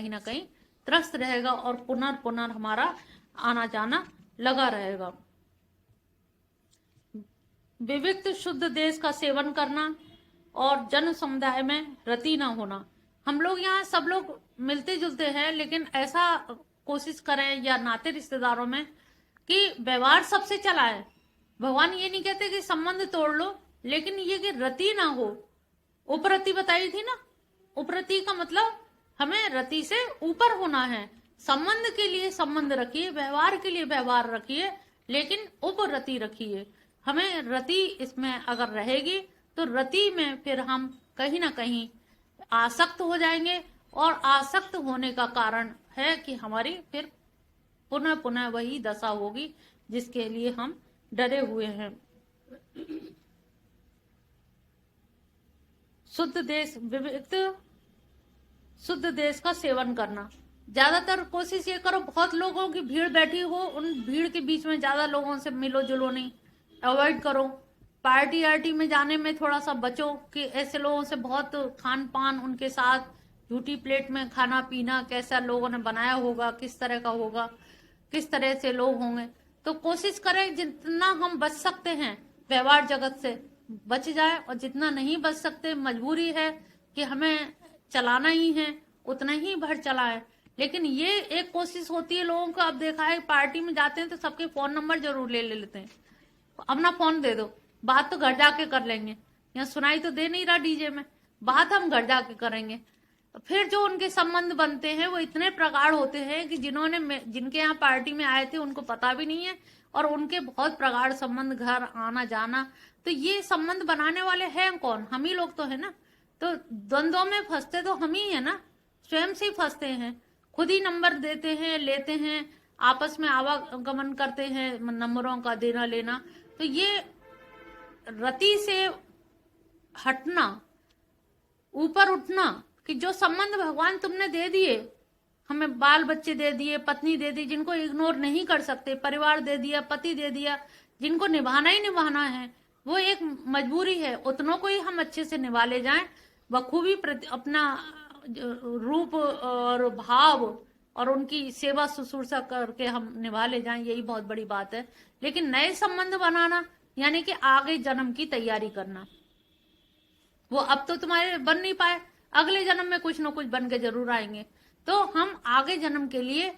ना कहीं त्रस्त रहेगा और पुनर्पुनः हमारा आना जाना लगा रहेगा। विविक्त शुद्ध देश का सेवन करना और जन समुदाय में रति न होना। हम लोग यहाँ सब लोग मिलते जुलते हैं, लेकिन ऐसा कोशिश करें या नाते रिश्तेदारों में कि व्यवहार सबसे चलाए। भगवान ये नहीं कहते कि संबंध तोड़ लो, लेकिन ये कि रति ना हो। उपरति बताई थी ना, उपरति का मतलब हमें रति से ऊपर होना है। संबंध के लिए संबंध रखिए, व्यवहार के लिए व्यवहार रखिए, लेकिन उपरति रखिए। हमें रति इसमें अगर रहेगी तो रति में फिर हम कहीं ना कहीं आसक्त हो जाएंगे, और आसक्त होने का कारण है कि हमारी फिर पुनः पुनः वही दशा होगी जिसके लिए हम डरे हुए हैं। शुद्ध देश, विविध शुद्ध देश का सेवन करना। ज्यादातर कोशिश ये करो, बहुत लोगों की भीड़ बैठी हो, उन भीड़ के बीच में ज्यादा लोगों से मिलो जुलो नहीं, अवॉइड करो। पार्टी आर्टी में जाने में थोड़ा सा बचो कि ऐसे लोगों से बहुत खान पान उनके साथ झूठी प्लेट में खाना पीना, कैसा लोगों ने बनाया होगा, किस तरह का होगा, किस तरह से लोग होंगे। तो कोशिश करें जितना हम बच सकते हैं व्यवहार जगत से बच जाए, और जितना नहीं बच सकते, मजबूरी है कि हमें चलाना ही है, उतना ही भर चलाएं। लेकिन ये एक कोशिश होती है लोगों को, अब देखा है पार्टी में जाते हैं तो सबके फोन नंबर जरूर ले लेते हैं, अपना फोन दे दो, बात तो घर जाके कर लेंगे, यहाँ सुनाई तो दे नहीं रहा डीजे में, बात हम घर जाके करेंगे। फिर जो उनके संबंध बनते हैं वो इतने प्रगाढ़ होते हैं कि जिनके यहाँ पार्टी में आए थे उनको पता भी नहीं है, और उनके बहुत प्रगाढ़ संबंध, घर आना जाना। तो ये संबंध बनाने वाले हैं कौन? हम ही लोग तो है ना। तो द्वंद्वों में फंसते तो हम ही है ना, स्वयं से ही फंसते हैं, खुद ही नंबर देते हैं, लेते हैं, आपस में आवागमन करते हैं, नंबरों का देना लेना। तो ये रति से हटना, ऊपर उठना, कि जो संबंध भगवान तुमने दे दिए, हमें बाल बच्चे दे दिए, पत्नी दे दी जिनको इग्नोर नहीं कर सकते, परिवार दे दिया, पति दे दिया, जिनको निभाना ही निभाना है, वो एक मजबूरी है, उतनों को ही हम अच्छे से निभा ले जाएं, बखूबी अपना रूप और भाव और उनकी सेवा शुश्रूषा करके हम निभा ले जाएं, यही बहुत बड़ी बात है। लेकिन नए संबंध बनाना यानी कि आगे जन्म की तैयारी करना, वो अब तो तुम्हारे बन नहीं पाए, अगले जन्म में कुछ न कुछ बन के जरूर आएंगे। तो हम आगे जन्म के लिए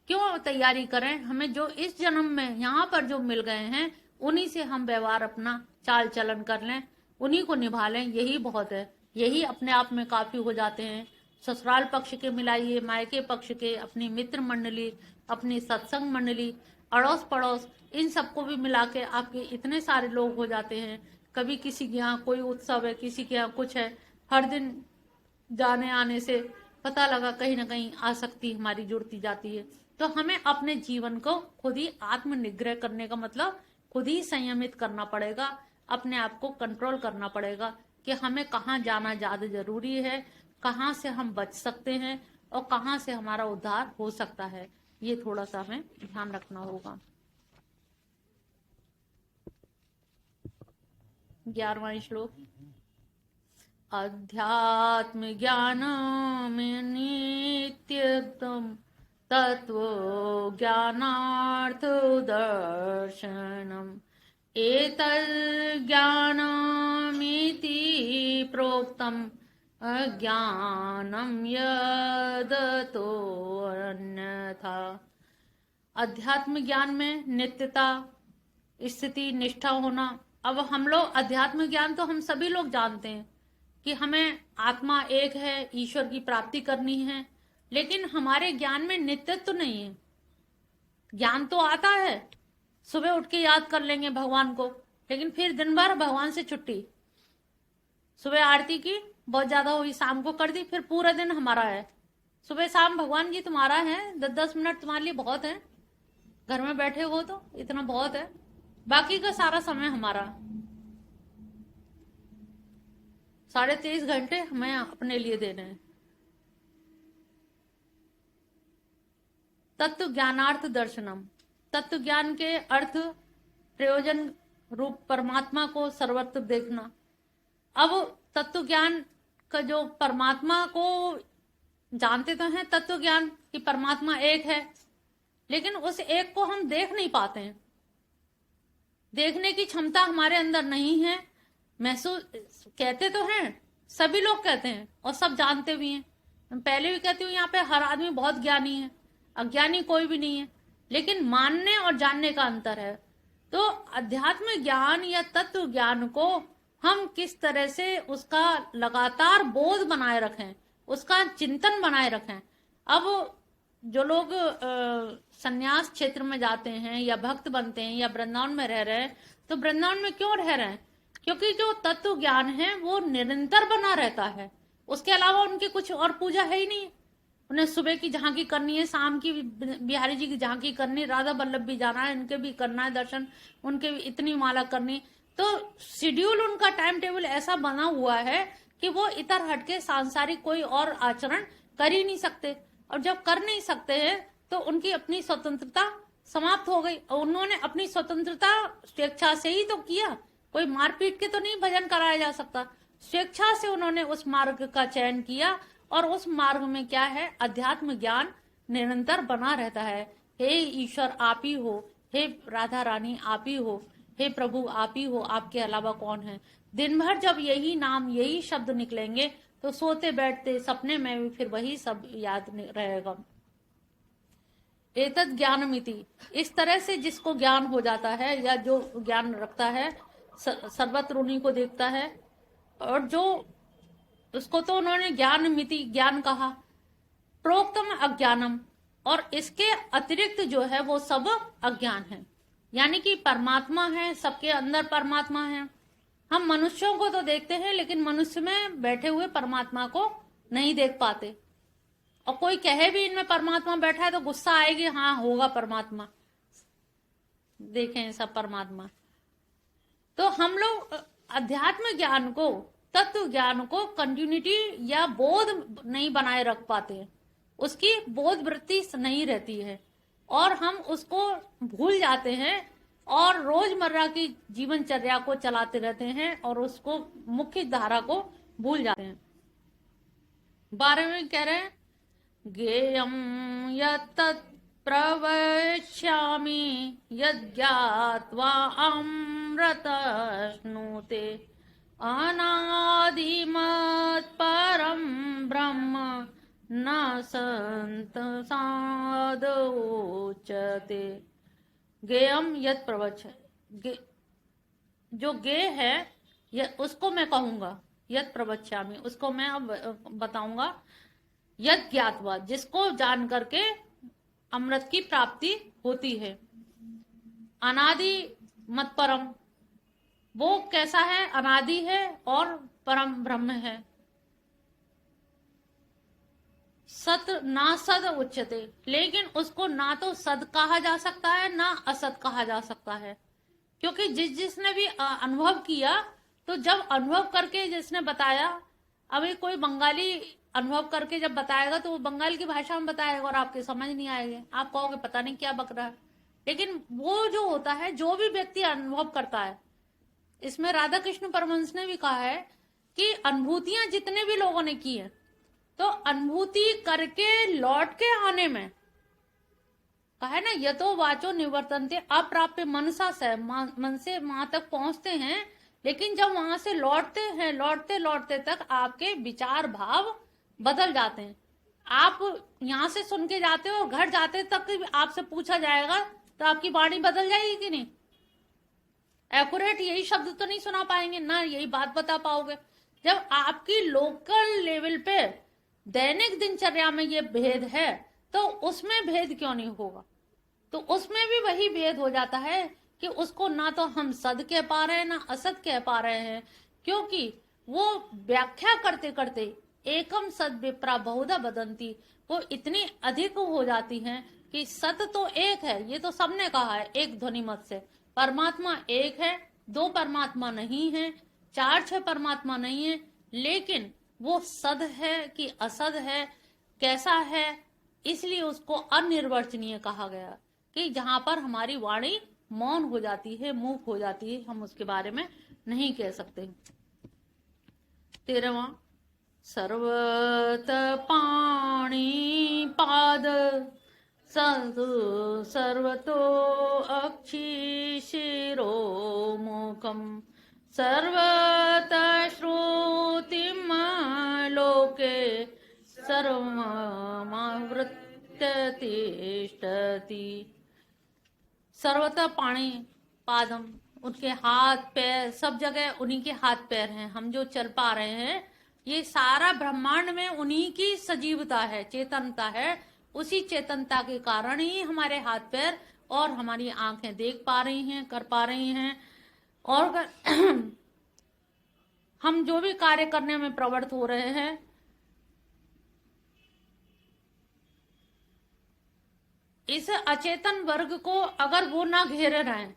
क्यों तैयारी करें? हमें जो इस जन्म में यहाँ पर जो मिल गए हैं उन्हीं से हम व्यवहार अपना चाल चलन कर लें, उन्हीं को निभा लें, यही बहुत है, यही अपने आप में काफी हो जाते हैं। ससुराल पक्ष के मिलाइए, मायके पक्ष के, अपनी मित्र मंडली, अपनी सत्संग मंडली, अड़ोस पड़ोस, इन सबको भी मिला के आपके इतने सारे लोग हो जाते हैं। कभी किसी के यहाँ कोई उत्सव है, किसी के यहाँ कुछ है, हर दिन जाने आने से पता लगा कहीं ना कहीं आसक्ति हमारी जुड़ती जाती है। तो हमें अपने जीवन को खुद ही आत्मनिग्रह करने का मतलब खुद ही संयमित करना पड़ेगा, अपने आप को कंट्रोल करना पड़ेगा कि हमें कहाँ जाना ज्यादा जरूरी है, कहाँ से हम बच सकते हैं और कहाँ से हमारा उद्धार हो सकता है। ये थोड़ा सा हमें ध्यान रखना होगा। 11वां श्लोक। अध्यात्म ज्ञान में नित्यतम तत्व ज्ञानार्थ दर्शनम एतज्ज्ञानमिति प्रोक्तम अज्ञानम यदतो अन्यथा। अध्यात्म ज्ञान में नित्यता, स्थिति, निष्ठा होना। अब हम लोग अध्यात्म ज्ञान तो हम सभी लोग जानते हैं कि हमें आत्मा एक है, ईश्वर की प्राप्ति करनी है, लेकिन हमारे ज्ञान में नित्यत्व तो नहीं है। ज्ञान तो आता है, सुबह उठ के याद कर लेंगे भगवान को, लेकिन फिर दिन भर भगवान से छुट्टी। सुबह आरती की, बहुत ज्यादा हुई, शाम को कर दी, फिर पूरा दिन हमारा है। सुबह शाम भगवान जी तुम्हारा है, 10-10 मिनट तुम्हारे लिए बहुत है, घर में बैठे हो तो इतना बहुत है, बाकी का सारा समय हमारा। 23.5 घंटे हमें अपने लिए देने हैं। तत्व ज्ञानार्थ दर्शनम, तत्व ज्ञान के अर्थ प्रयोजन रूप परमात्मा को सर्वत्र देखना। अब तत्व ज्ञान का जो परमात्मा को जानते तो हैं तत्व ज्ञान कि परमात्मा एक है, लेकिन उस एक को हम देख नहीं पाते हैं। देखने की क्षमता हमारे अंदर नहीं है। महसूस कहते तो हैं, सभी लोग कहते हैं और सब जानते भी हैं। मैं पहले भी कहती हूँ, यहाँ पे हर आदमी बहुत ज्ञानी है, अज्ञानी कोई भी नहीं है, लेकिन मानने और जानने का अंतर है। तो अध्यात्म ज्ञान या तत्व ज्ञान को हम किस तरह से उसका लगातार बोध बनाए रखें, उसका चिंतन बनाए रखें। अब जो लोग संन्यास क्षेत्र में जाते हैं या भक्त बनते हैं या वृंदावन में रह रहे हैं, तो वृंदावन में क्यों रह रहे हैं? क्योंकि जो तत्व ज्ञान है वो निरंतर बना रहता है। उसके अलावा उनकी कुछ और पूजा है ही नहीं। उन्हें सुबह की झांकी करनी है, शाम की बिहारी जी की झांकी करनी, राधा वल्लभ भी जाना है, इनके भी करना है दर्शन, उनके भी इतनी माला करनी। तो शेड्यूल उनका टाइम टेबल ऐसा बना हुआ है कि वो इतर हटके सांसारिक कोई और आचरण कर ही नहीं सकते। और जब कर नहीं सकते हैं तो उनकी अपनी स्वतंत्रता समाप्त हो गई। और उन्होंने अपनी स्वतंत्रता स्वेच्छा से ही तो किया, कोई मारपीट के तो नहीं भजन कराया जा सकता। स्वेच्छा से उन्होंने उस मार्ग का चयन किया और उस मार्ग में क्या है, अध्यात्म ज्ञान निरंतर बना रहता है। हे ईश्वर आप ही हो, हे राधा रानी आप ही हो, हे प्रभु आप ही हो, आपके अलावा कौन है। दिन भर जब यही नाम यही शब्द निकलेंगे तो सोते बैठते सपने में भी फिर वही सब याद रहेगा। एतद ज्ञानमिति, इस तरह से जिसको ज्ञान हो जाता है या जो ज्ञान रखता है, सर्वत्र उन्हीं को देखता है। और जो उसको तो उन्होंने ज्ञान मिति ज्ञान कहा। प्रोक्तम अज्ञानम, और इसके अतिरिक्त जो है वो सब अज्ञान है। यानी कि परमात्मा है, सबके अंदर परमात्मा है। हम मनुष्यों को तो देखते हैं, लेकिन मनुष्य में बैठे हुए परमात्मा को नहीं देख पाते। और कोई कहे भी इनमें परमात्मा बैठा है तो गुस्सा आएगी, हाँ होगा परमात्मा, देखें सब परमात्मा। तो हम लोग अध्यात्म ज्ञान को, तत्व ज्ञान को कंटिन्यूटी या बोध नहीं बनाए रख पाते, उसकी बोध वृत्ति नहीं रहती है और हम उसको भूल जाते हैं और रोजमर्रा की जीवनचर्या को चलाते रहते हैं और उसको मुख्य धारा को भूल जाते हैं। 12वें कह रहे हैं, ज्ञेयं यत्तत् प्रवक्ष्यामि यज्ञात्वा अमृतश्नुते अनादिमत् परं ब्रह्म न संतसादोच्यते। ज्ञेयं यत् प्रवक्ष्य, जो ज्ञेय है उसको मैं कहूंगा, यत् प्रवक्ष्यामि उसको मैं अब बताऊंगा। यत् ज्ञात्वा, जिसको जान करके अमृत की प्राप्ति होती है। अनादि मत परम, वो कैसा है, अनादि है और परम ब्रह्म है। सत ना सद उच्यते, लेकिन उसको ना तो सद कहा जा सकता है ना असत कहा जा सकता है। क्योंकि जिसने भी अनुभव किया, तो जब अनुभव करके जिसने बताया, अभी कोई बंगाली अनुभव करके जब बताएगा तो वो बंगाल की भाषा में बताएगा और आपके समझ नहीं आएगा, आप कहोगे पता नहीं क्या बक रहा है। लेकिन वो जो होता है, जो भी व्यक्ति अनुभव करता है, इसमें राधा कृष्ण परमहंस ने भी कहा है कि अनुभूतियां जितने भी लोगों ने की है, तो अनुभूति करके लौट के आने में कहा है ना, यतो वाचो निवर्तन्ते, अप्राप्य मनसा से, मन से वहां तक पहुंचते हैं, लेकिन जब वहां से लौटते हैं, लौटते लौटते तक आपके विचार भाव बदल जाते हैं। आप यहां से सुन के जाते हो, घर जाते तक आपसे पूछा जाएगा तो आपकी वाणी बदल जाएगी कि नहीं? एक्यूरेट यही शब्द तो नहीं सुना पाएंगे ना, यही बात बता पाओगे। जब आपकी लोकल लेवल पे दैनिक दिनचर्या में ये भेद है, तो उसमें भेद क्यों नहीं होगा? तो उसमें भी वही भेद हो जाता है कि उसको ना तो हम सद कह पा रहे हैं ना असत कह पा रहे हैं, क्योंकि वो व्याख्या करते करते एकम सद विप्रा बहुधा बदंती, वो इतनी अधिक हो जाती हैं कि सत तो एक है, ये तो सबने कहा है एक ध्वनि मत से, परमात्मा एक है, दो परमात्मा नहीं है, 4-6 परमात्मा नहीं है, लेकिन वो सद है कि असद है, कैसा है, इसलिए उसको अनिर्वचनीय कहा गया कि जहां पर हमारी वाणी मौन हो जाती है, मूक हो जाती है, हम उसके बारे में नहीं कह सकते। 13वां, सर्वत पाणिपादम सदु सर्वतो अक्षिशिरो मुखम सर्वतः श्रुतिम लोके सर्वमावृत्य तिष्ठति। सर्वतः पाणी पादम, उनके हाथ पैर सब जगह उन्हीं के हाथ पैर हैं। हम जो चल पा रहे हैं ये सारा ब्रह्मांड में उन्हीं की सजीवता है, चेतनता है। उसी चेतनता के कारण ही हमारे हाथ पैर और हमारी आंखें देख पा रही हैं, कर पा रही हैं। और हम जो भी कार्य करने में प्रवृत्त हो रहे हैं, इस अचेतन वर्ग को अगर वो ना घेरे रहें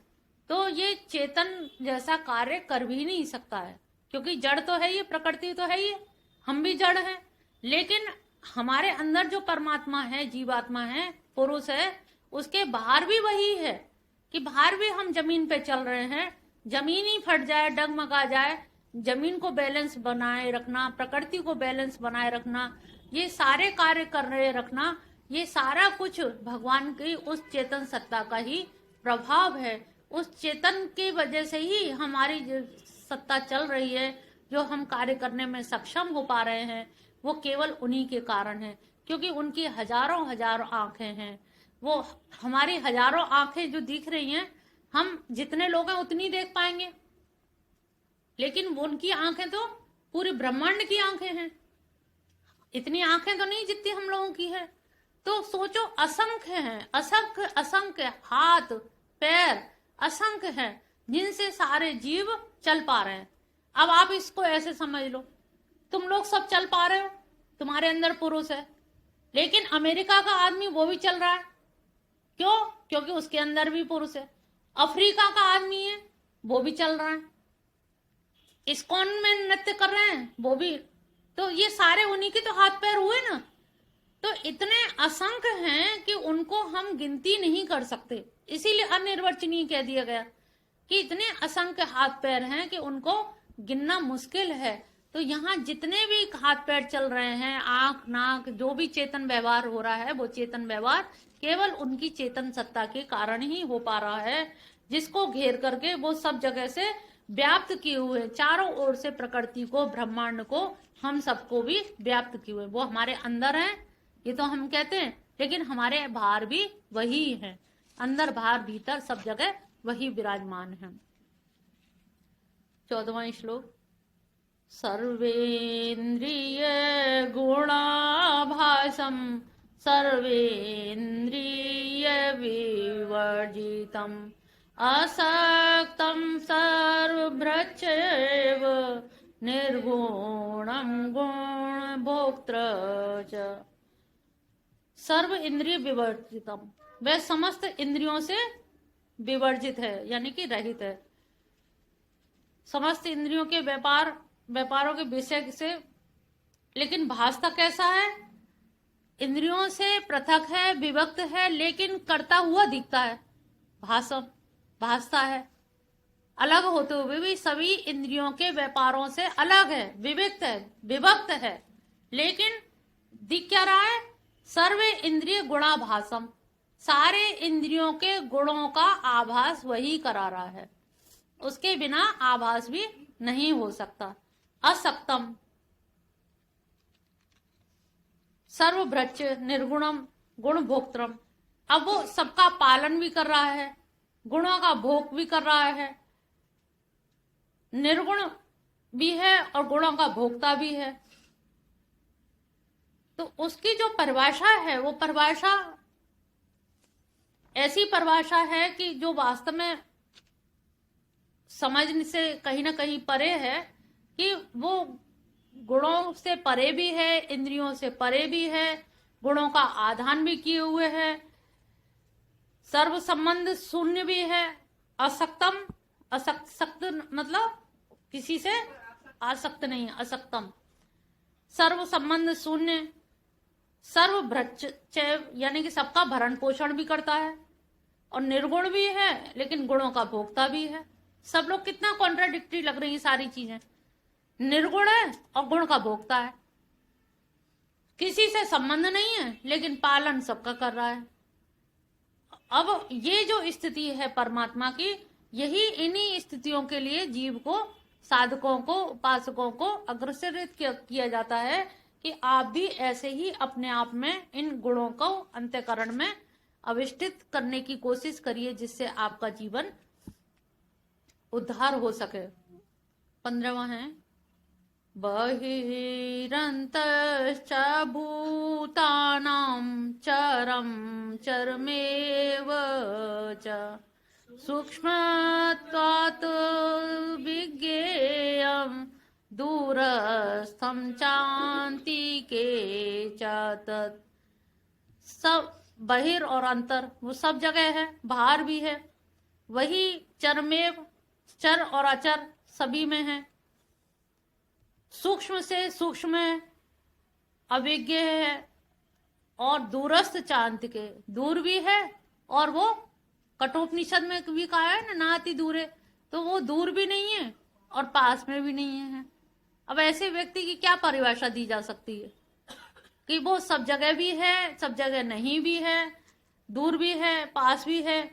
तो ये चेतन जैसा कार्य कर भी नहीं सकता है। क्योंकि जड़ तो है, ये प्रकृति तो है ही, हम भी जड़ हैं। लेकिन हमारे अंदर जो परमात्मा है, जीवात्मा है, पुरुष है, उसके बाहर भी वही है कि बाहर भी हम जमीन पे चल रहे हैं। जमीन ही फट जाए, डगमगा जाए, जमीन को बैलेंस बनाए रखना, प्रकृति को बैलेंस बनाए रखना, ये सारे कार्य कर रहे रखना, ये सारा कुछ भगवान की उस चेतन सत्ता का ही प्रभाव है। उस चेतन की वजह से ही हमारी सत्ता चल रही है। जो हम कार्य करने में सक्षम हो पा रहे हैं वो केवल उन्हीं के कारण है। क्योंकि उनकी हजारों हजारों आंखें हैं। वो हमारी हजारों आंखें जो दिख रही हैं, हम जितने लोग हैं उतनी देख पाएंगे, लेकिन उनकी आंखें तो पूरे ब्रह्मांड की आंखें हैं। इतनी आंखें तो नहीं जितनी हम लोगों की है। तो सोचो, असंख्य हैं, असंख्य असंख्य हाथ पैर असंख्य हैं जिनसे सारे जीव चल पा रहे हैं। अब आप इसको ऐसे समझ लो, तुम लोग सब चल पा रहे हो, तुम्हारे अंदर पुरुष है, लेकिन अमेरिका का आदमी वो भी चल रहा है। क्यों? क्योंकि उसके अंदर भी पुरुष है। अफ्रीका का आदमी है, वो भी चल रहा है। इस्कॉन में नृत्य कर रहे हैं, वो भी, तो ये सारे उन्हीं के तो हाथ पैर हुए ना। तो इतने असंख्य हैं कि उनको हम गिनती नहीं कर सकते। इसीलिए अनिर्वचनीय कह दिया गया कि इतने असंख्य हाथ पैर हैं कि उनको गिनना मुश्किल है। तो यहाँ जितने भी हाथ पैर चल रहे हैं, आंख नाक, जो भी चेतन व्यवहार हो रहा है, वो चेतन व्यवहार केवल उनकी चेतन सत्ता के कारण ही हो पा रहा है, जिसको घेर करके वो सब जगह से व्याप्त किए हुए, चारों ओर से प्रकृति को, ब्रह्मांड को, हम सबको भी व्याप्त किए हुए। वो हमारे अंदर है, ये तो हम कहते हैं, लेकिन हमारे बाहर भी वही है। अंदर बाहर भीतर सब जगह वही विराजमान है। 14वां श्लोक। सर्वेन्द्रिय गुणाभासम सर्वेन्द्रिय विवर्जितम असक्तम सर्वभ्रच्चैव निर्गुणम गुण भोक्तृ च। सर्व इंद्रिय विवर्जितम, वह समस्त इंद्रियों से विवर्जित है, यानी कि रहित है। समस्त इंद्रियों के व्यापारों के विषय से, लेकिन भासता कैसा है? इंद्रियों से पृथक है, विभक्त है, लेकिन करता हुआ दिखता है। भासता है, अलग होते हुए भी सभी इंद्रियों के व्यापारों से अलग है, विभक्त है, लेकिन दिख क्या रहा है? सर्वे इंद्रिय गुणाभासम, सारे इंद्रियों के गुणों का आभास वही करा रहा है। उसके बिना आभास भी नहीं हो सकता। असक्तम सर्वभ्रच निर्गुणम गुण भोक्त्रम, अब वो सबका पालन भी कर रहा है, गुणों का भोग भी कर रहा है, निर्गुण भी है और गुणों का भोक्ता भी है। तो उसकी जो परिभाषा है, वो परिभाषा ऐसी परिभाषा है कि जो वास्तव में समझने से कहीं ना कहीं परे है, कि वो गुणों से परे भी है, इंद्रियों से परे भी है, गुणों का आधान भी किए हुए है, सर्व संबंध शून्य भी है, असक्तम, सक्त मतलब किसी से आसक्त नहीं, असक्तम, सर्व संबंध शून्य, सर्व भ्रच, यानी कि सबका भरण पोषण भी करता है, और निर्गुण भी है लेकिन गुणों का भोक्ता भी है। सब लोग कितना कॉन्ट्राडिक्टरी लग रही है सारी चीजें। निर्गुण है और गुण का भोक्ता है, किसी से संबंध नहीं है लेकिन पालन सबका कर रहा है। अब ये जो स्थिति है परमात्मा की, यही इन्हीं स्थितियों के लिए जीव को, साधकों को, उपासकों को अग्रसरित किया जाता है कि आप भी ऐसे ही अपने आप में इन गुणों को अंतःकरण में अविष्ठित करने की कोशिश करिए, जिससे आपका जीवन उद्धार हो सके। 15वां है, बहिरन्तश्च भूतानां चरं चरमेव च सूक्ष्मत्वात् विज्ञेयं दूरस्थं चान्तिके च तत्। सब बहिर और अंतर, वो सब जगह है, बाहर भी है। वही चरमेव, चर और अचर सभी में है। सूक्ष्म से सूक्ष्म है, अविज्ञ है, और दूरस्थ चांत के, दूर भी है, और वो कठोपनिषद में भी कहा है ना, नाति दूरे, तो वो दूर भी नहीं है और पास में भी नहीं है। अब ऐसे व्यक्ति की क्या परिभाषा दी जा सकती है कि वो सब जगह भी है, सब जगह नहीं भी है, दूर भी है, पास भी है।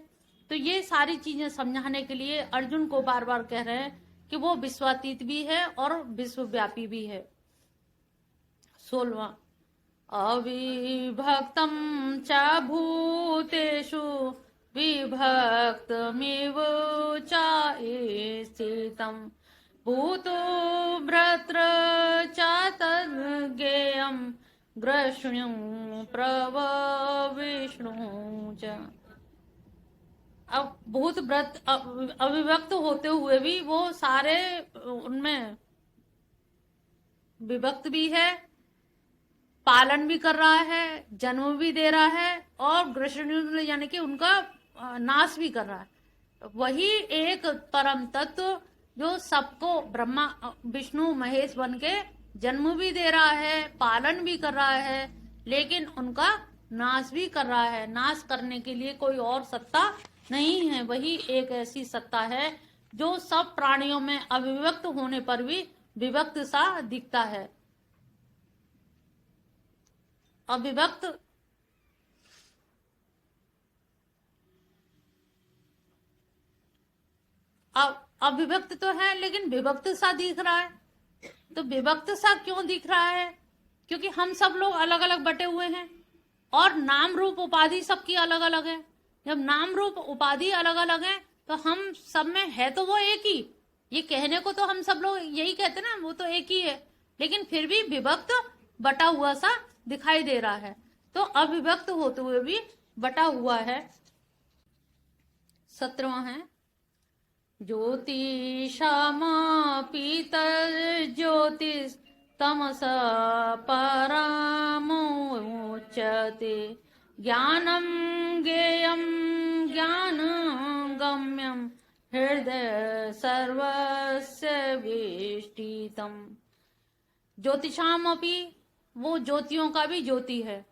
तो ये सारी चीजें समझाने के लिए अर्जुन को बार बार कह रहे हैं कि वो विश्वातीत भी है और विश्वव्यापी भी है। 16वां, अविभक्तम च भूतेषु विभक्तमेव च स्थितम् भूतो भ्रत्र च तद्ज्ञेयम् ग्रष्णु प्रवविष्णु च। अब भूत व्रत अविभक्त होते हुए भी वो सारे उनमें विभक्त भी है, पालन भी कर रहा है, जन्म भी दे रहा है, और ग्रसण यानी कि उनका नाश भी कर रहा है। वही एक परम तत्व जो सबको ब्रह्मा विष्णु महेश बन के जन्म भी दे रहा है, पालन भी कर रहा है, लेकिन उनका नाश भी कर रहा है। नाश करने के लिए कोई और सत्ता नहीं है, वही एक ऐसी सत्ता है जो सब प्राणियों में अविभक्त होने पर भी विभक्त सा दिखता है। अविभक्त अविभक्त तो है, लेकिन विभक्त सा दिख रहा है। तो विभक्त सा क्यों दिख रहा है? क्योंकि हम सब लोग अलग अलग बटे हुए हैं और नाम रूप उपाधि सबकी अलग अलग है। जब नाम रूप उपाधि अलग अलग है तो हम सब में है तो वो एक ही। ये कहने को तो हम सब लोग यही कहते ना, वो तो एक ही है, लेकिन फिर भी विभक्त बटा हुआ सा दिखाई दे रहा है। तो अविभक्त होते हुए भी बटा हुआ है। 17वां है, ज्योतिषामपि तज्ज्योतिस् तमसा परामुच्यते ज्ञानं ज्ञेयं ज्ञानगम्यं हृदय सर्वस्य वेष्टितम्। ज्योतिषामपि, वो ज्योतियों का भी ज्योति है।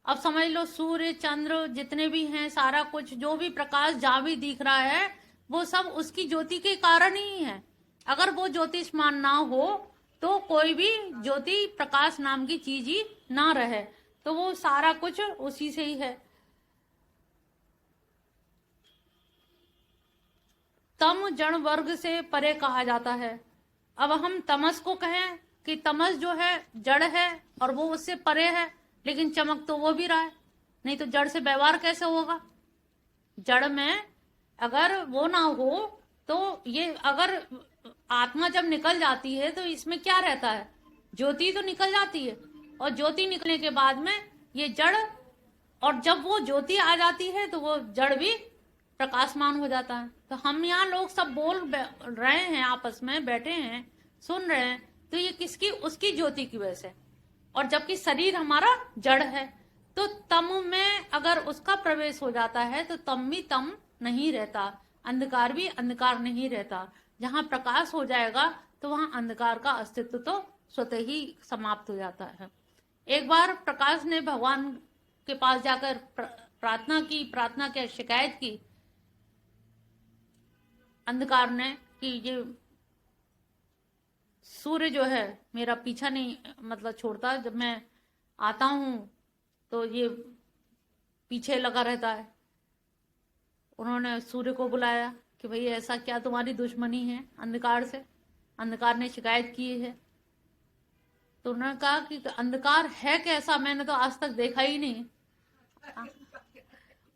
अब समझ लो, सूर्य चंद्र जितने भी हैं, सारा कुछ जो भी प्रकाश जहां भी दिख रहा है वो सब उसकी ज्योति के कारण ही है। अगर वो ज्योतिषमान ना हो तो कोई भी ज्योति प्रकाश नाम की चीज ही ना रहे। तो वो सारा कुछ उसी से ही है। तम जड़ वर्ग से परे कहा जाता है। अब हम तमस को कहें कि तमस जो है जड़ है और वो उससे परे है, लेकिन चमक तो वो भी रहा है, नहीं तो जड़ से व्यवहार कैसे होगा? जड़ में अगर वो ना हो तो ये, अगर आत्मा जब निकल जाती है तो इसमें क्या रहता है? ज्योति तो निकल जाती है, और ज्योति निकलने के बाद में ये जड़, और जब वो ज्योति आ जाती है तो वो जड़ भी प्रकाशमान हो जाता है। तो हम यहाँ लोग सब बोल रहे हैं, आपस में बैठे हैं, सुन रहे हैं, तो ये किसकी? उसकी ज्योति की वजह से। और जबकि शरीर हमारा जड़ है, तो तम में अगर उसका प्रवेश हो जाता है तो तम भी तम नहीं रहता, अंधकार भी अंधकार नहीं रहता। जहां प्रकाश हो जाएगा तो वहां अंधकार का अस्तित्व तो स्वतः ही समाप्त हो जाता है। एक बार प्रकाश ने भगवान के पास जाकर प्रार्थना की शिकायत की अंधकार ने कि ये सूर्य जो है मेरा पीछा नहीं मतलब छोड़ता, जब मैं आता हूं तो ये पीछे लगा रहता है, उन्होंने सूर्य को बुलाया कि भाई ऐसा क्या तुम्हारी दुश्मनी है अंधकार से, अंधकार ने शिकायत की है। तो उन्होंने कहा कि अंधकार है कैसा, मैंने तो आज तक देखा ही नहीं,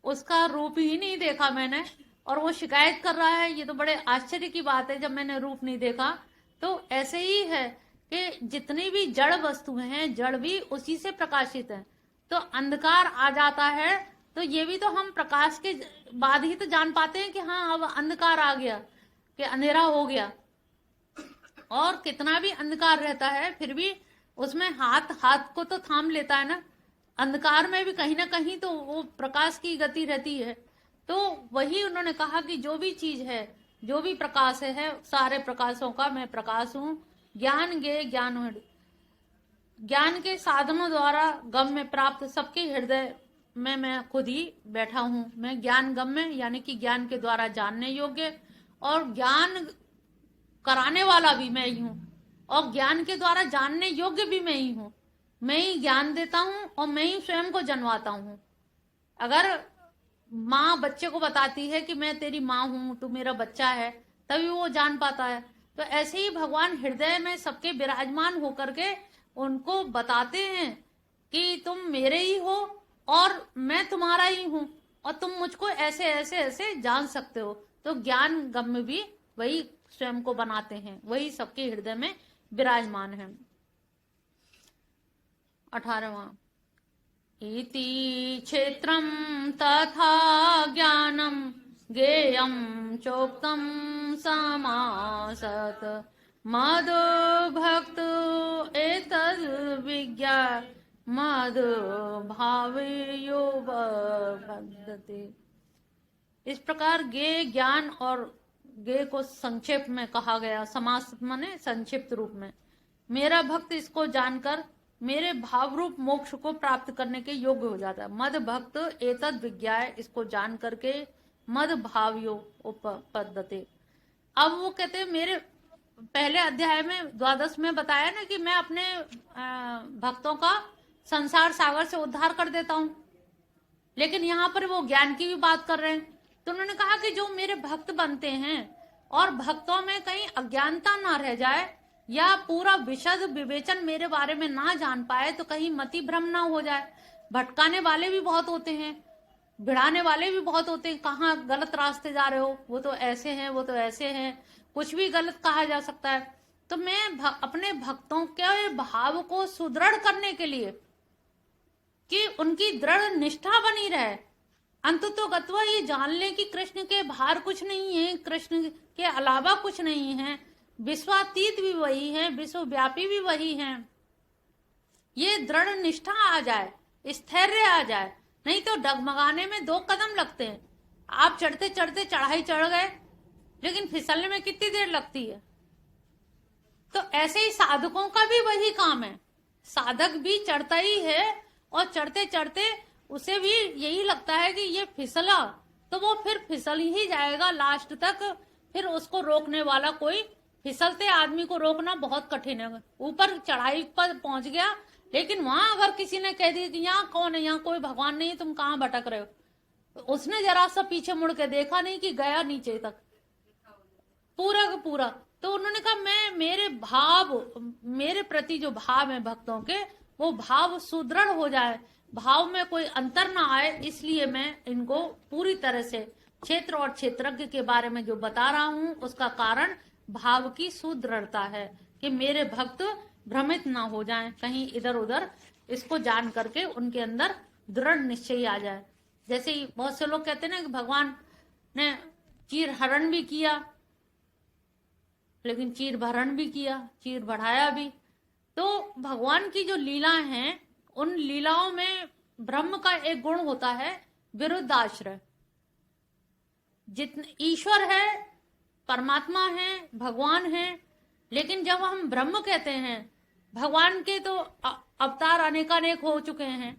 उसका रूप ही नहीं देखा मैंने, और वो शिकायत कर रहा है, ये तो बड़े आश्चर्य की बात है जब मैंने रूप नहीं देखा। तो ऐसे ही है कि जितनी भी जड़ वस्तुएं हैं, जड़ भी उसी से प्रकाशित है। तो अंधकार आ जाता है तो ये भी तो हम प्रकाश के बाद ही तो जान पाते हैं कि हाँ अब अंधकार आ गया, कि अंधेरा हो गया। और कितना भी अंधकार रहता है फिर भी उसमें हाथ हाथ को तो थाम लेता है ना, अंधकार में भी कहीं ना कहीं तो वो प्रकाश की गति रहती है। तो वही उन्होंने कहा कि जो भी चीज है, जो भी प्रकाश है, सारे प्रकाशों का मैं प्रकाश हूं। ज्ञान गे ज्ञान हूं, ज्ञान के साधनों द्वारा गम में प्राप्त सबके हृदय में मैं खुद ही बैठा हूं। मैं ज्ञान गम में, यानी कि ज्ञान के द्वारा जानने योग्य और ज्ञान कराने वाला भी मैं ही हूं, और ज्ञान के द्वारा जानने योग्य भी मैं ही हूं। मैं ही ज्ञान देता हूं और मैं ही स्वयं को जन्माता हूं। अगर माँ बच्चे को बताती है कि मैं तेरी माँ हूं, तू मेरा बच्चा है, तभी वो जान पाता है। तो ऐसे ही भगवान हृदय में सबके विराजमान होकर के उनको बताते हैं कि तुम मेरे ही हो और मैं तुम्हारा ही हूं, और तुम मुझको ऐसे ऐसे ऐसे जान सकते हो। तो ज्ञान गम्य भी वही स्वयं को बनाते हैं, वही सबके हृदय में विराजमान है। 18वां, इति क्षेत्रम तथा ज्ञानम ज्ञेयं चोक्तम समासत मद भक्त एतद् विज्ञा मद भावयो बद्धते। इस प्रकार गे ज्ञान और गे को संक्षेप में कहा गया, समास माने संक्षिप्त रूप में। मेरा भक्त इसको जानकर मेरे भाव रूप मोक्ष को प्राप्त करने के योग्य हो जाता है। मद भक्त एतद विज्ञाय, इसको जान करके मद भावयो उपपद्यते। अब वो कहते हैं, मेरे पहले अध्याय में 12 में बताया ना कि मैं अपने भक्तों का संसार सागर से उद्धार कर देता हूं, लेकिन यहाँ पर वो ज्ञान की भी बात कर रहे हैं। तो उन्होंने कहा कि जो मेरे भक्त बनते हैं और भक्तों में कहीं अज्ञानता ना रह जाए या पूरा विशद विवेचन मेरे बारे में ना जान पाए, तो कहीं मति भ्रम ना हो जाए। भटकाने वाले भी बहुत होते हैं, भिड़ाने वाले भी बहुत होते हैं, कहाँ गलत रास्ते जा रहे हो, वो तो ऐसे हैं, वो तो ऐसे हैं, कुछ भी गलत कहा जा सकता है। तो मैं अपने भक्तों के भाव को सुदृढ़ करने के लिए कि उनकी दृढ़ निष्ठा बनी रहे, अंततोगत्वा ये जान ले कि कृष्ण के बाहर कुछ नहीं है, कृष्ण के अलावा कुछ नहीं है, विश्वातीत भी वही है, विश्वव्यापी भी वही है, ये दृढ़ निष्ठा आ जाए, स्थैर्य आ जाए। नहीं तो डगमगाने में 2 कदम लगते हैं। आप चढ़ते चढ़ते चढ़ाई चढ़ गए, लेकिन फिसलने में कितनी देर लगती है। तो ऐसे ही साधकों का भी वही काम है, साधक भी चढ़ता ही है और चढ़ते चढ़ते उसे भी यही लगता है कि ये फिसला, तो वो फिर फिसल ही जाएगा लास्ट तक। फिर उसको रोकने वाला कोई, फिसलते आदमी को रोकना बहुत कठिन है। ऊपर चढ़ाई पर पहुंच गया, लेकिन वहां अगर किसी ने कह दिया कि यहाँ कौन है, यहाँ कोई भगवान नहीं, तुम कहाँ भटक रहे हो, तो उसने जरा सा पीछे मुड़ के देखा नहीं कि गया नीचे तक पूरा का पूरा। तो उन्होंने कहा मैं मेरे प्रति जो भाव है भक्तों के, वो भाव सुदृढ़ हो जाए, भाव में कोई अंतर ना आए, इसलिए मैं इनको पूरी तरह से क्षेत्र और क्षेत्रज्ञ के बारे में जो बता रहा हूं, उसका कारण भाव की सुदृढ़ता है कि मेरे भक्त भ्रमित ना हो जाएं, कहीं इधर उधर, इसको जान करके उनके अंदर दृढ़ निश्चय आ जाए। जैसे ही बहुत से लोग कहते हैं ना कि भगवान ने चीर हरण भी किया, लेकिन चीर भरण भी किया, चीर बढ़ाया भी। तो भगवान की जो लीला हैं, उन लीलाओं में ब्रह्म का एक गुण होता है, विरुद्ध आश्रय। जितने ईश्वर है, परमात्मा है, भगवान है, लेकिन जब हम ब्रह्म कहते हैं, भगवान के तो अवतार अनेकानेक हो चुके हैं,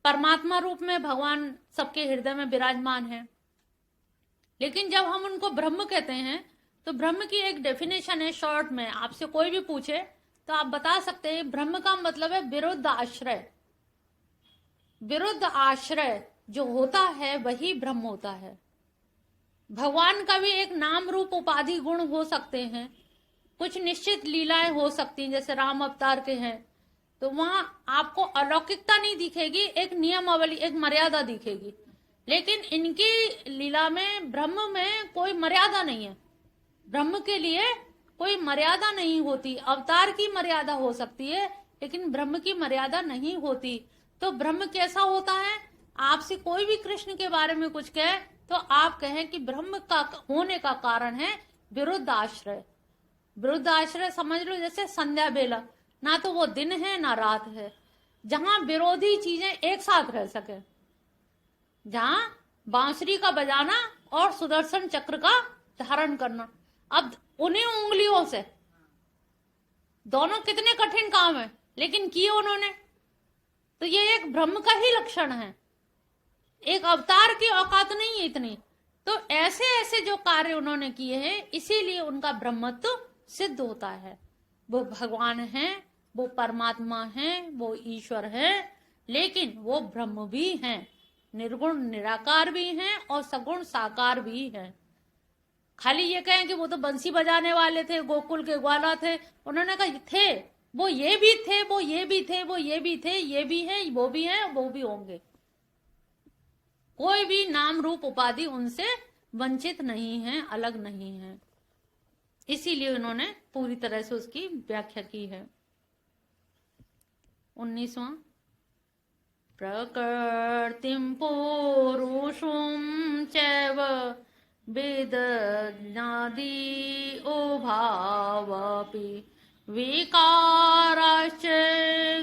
परमात्मा रूप में भगवान सबके हृदय में विराजमान है, लेकिन जब हम उनको ब्रह्म कहते हैं, तो ब्रह्म की एक डेफिनेशन है शॉर्ट में, आपसे कोई भी पूछे तो आप बता सकते हैं, ब्रह्म का मतलब है विरुद्ध आश्रय। विरुद्ध आश्रय जो होता है वही ब्रह्म होता है। भगवान का भी एक नाम रूप उपाधि गुण हो सकते हैं, कुछ निश्चित लीलाएं हो सकती हैं, जैसे राम अवतार के हैं, तो वहां आपको अलौकिकता नहीं दिखेगी, एक नियमावली, एक मर्यादा दिखेगी। लेकिन इनकी लीला में, ब्रह्म में कोई मर्यादा नहीं है। ब्रह्म के लिए कोई मर्यादा नहीं होती। अवतार की मर्यादा हो सकती है, लेकिन ब्रह्म की मर्यादा नहीं होती। तो ब्रह्म कैसा होता है? आपसे कोई भी कृष्ण के बारे में कुछ कहे तो आप कहें कि ब्रह्म का होने का कारण है विरुद्ध आश्रय। विरुद्ध आश्रय समझ लो जैसे संध्या बेला, ना तो वो दिन है ना रात है, जहां विरोधी चीजें एक साथ रह सके, जहां बांसुरी का बजाना और सुदर्शन चक्र का धारण करना। अब उन्हीं उंगलियों से दोनों कितने कठिन काम है, लेकिन किए उन्होंने, तो ये एक ब्रह्म का ही लक्षण है। एक अवतार की औकात नहीं है इतनी। तो ऐसे ऐसे जो कार्य उन्होंने किए हैं, इसीलिए उनका ब्रह्मत्व सिद्ध होता है। वो भगवान हैं, वो परमात्मा हैं, वो ईश्वर हैं, लेकिन वो ब्रह्म भी हैं, निर्गुण निराकार भी हैं और सगुण साकार भी हैं। खाली ये कहें कि वो तो बंसी बजाने वाले थे, गोकुल के ग्वाला थे, उन्होंने कहा थे, वो ये भी थे, वो ये भी थे, वो ये भी थे, ये भी हैं, वो भी हैं, वो भी होंगे। कोई भी नाम रूप उपाधि उनसे वंचित नहीं है, अलग नहीं है। इसीलिए उन्होंने पूरी तरह से उसकी व्याख्या की है। 19वां, प्रकृतिम पुरुषं चैव वेदनादि उभावपि विकाराश्च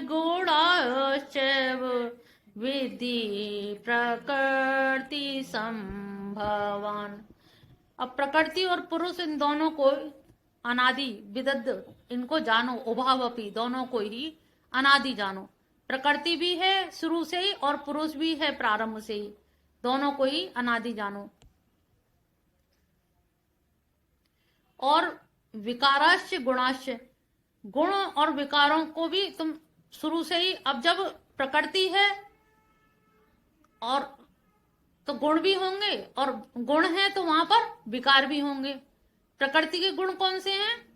गुणाश्चैव विद्धि प्रकृति संभवान। अब प्रकृति और पुरुष, इन दोनों को अनादि विदद्ध, इनको जानो, उभावपि, दोनों को ही अनादि जानो। प्रकृति भी है शुरू से ही और पुरुष भी है प्रारंभ से ही, दोनों को ही अनादि जानो। और विकाराश्च गुणाश्च, गुण और विकारों को भी तुम शुरू से ही, अब जब प्रकृति है और तो गुण भी होंगे, और गुण है तो वहां पर विकार भी होंगे। प्रकृति के गुण कौन से हैं?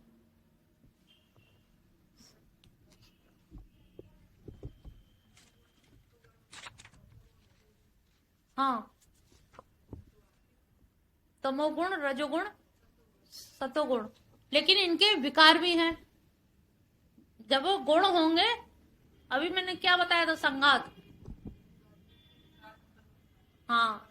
हाँ, तमोगुण, रजोगुण, सतोगुण। लेकिन इनके विकार भी हैं। जब वो गुण होंगे, अभी मैंने क्या बताया था, संघात, हाँ,